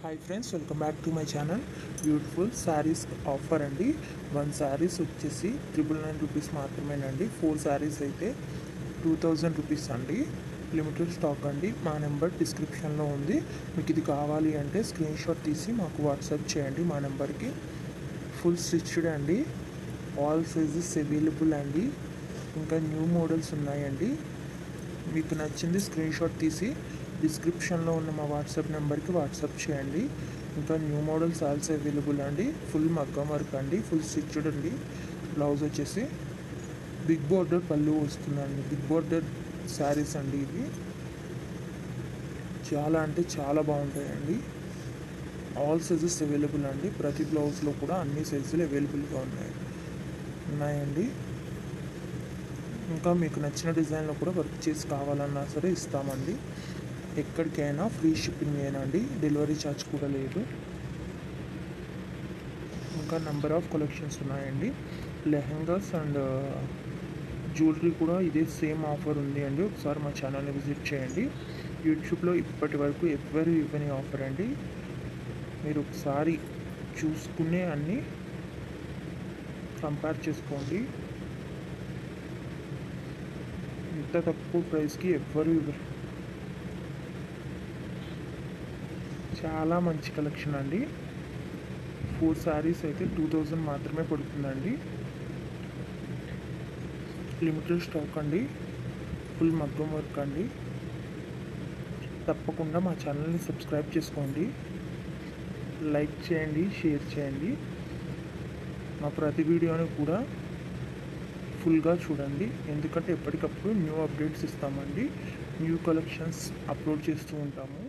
Hi friends, welcome back to my channel. Beautiful saris offer అండి. 1 శారీస్ వచ్చేసి 999 rupees మాత్రమేనండి. 4 శారీస్ అయితే 2000 రూపీస్ అండి. లిమిటెడ్ స్టాక్ అండి. మా నెంబర్ డిస్క్రిప్షన్లో ఉంది. మీకు ఇది కావాలి అంటే స్క్రీన్ షాట్ తీసి మాకు వాట్సాప్ చేయండి మా నెంబర్కి. ఫుల్ స్టిచ్డ్ అండి. ఆల్ సైజెస్ అవైలబుల్ అండి. ఇంకా న్యూ మోడల్స్ ఉన్నాయండి. మీకు నచ్చింది స్క్రీన్ షాట్ తీసి డిస్క్రిప్షన్లో ఉన్న మా వాట్సాప్ నెంబర్కి వాట్సాప్ చేయండి. ఇంకా న్యూ మోడల్స్ ఆల్సో అవైలబుల్ అండి. ఫుల్ మగ్గం వర్క్ అండి, ఫుల్ స్టిచ్డ్ అండి. బ్లౌజ్ వచ్చేసి బిగ్ బోర్డర్ పళ్ళు వస్తుందండి. బిగ్ బోర్డర్ శారీస్ అండి ఇవి. చాలా అంటే చాలా బాగుంటాయండి. ఆల్ సైజెస్ అవైలబుల్ అండి. ప్రతి బ్లౌజ్లో కూడా అన్ని సైజులు అవైలబుల్గా ఉన్నాయండి. ఇంకా మీకు నచ్చిన డిజైన్లో కూడా వర్క్ చేసి కావాలన్నా సరే ఇస్తామండి. ఎక్కడికైనా ఫ్రీ షిప్పింగ్ ఏనండి. డెలివరీ ఛార్జ్ కూడా లేదు. ఇంకా నెంబర్ ఆఫ్ కలెక్షన్స్ ఉన్నాయండి. లెహెంగాస్ అండ్ జ్యువెలరీ కూడా ఇదే సేమ్ ఆఫర్ ఉంది అండి. ఒకసారి మా ఛానల్ని విజిట్ చేయండి. యూట్యూబ్లో ఇప్పటి వరకు ఎవ్వరు ఇవ్వని ఆఫర్ అండి. మీరు ఒకసారి చూసుకునే అన్నీ కంపేర్ చేసుకోండి. ఇంత తక్కువ ప్రైస్కి ఎవ్వరు ఇవ్వరు. చాలా మంచి కలెక్షన్ అండి. 4 శారీస్ అయితే 2000 మాత్రమే పడుతుందండి. లిమిటెడ్ స్టాక్ అండి. ఫుల్ మగ్గం వర్క్ అండి. తప్పకుండా మా ఛానల్ని సబ్స్క్రైబ్ చేసుకోండి. లైక్ చేయండి, షేర్ చేయండి. మా ప్రతి వీడియోని కూడా ఫుల్గా చూడండి. ఎందుకంటే ఎప్పటికప్పుడు న్యూ అప్డేట్స్ ఇస్తామండి. న్యూ కలెక్షన్స్ అప్లోడ్ చేస్తూ ఉంటాము.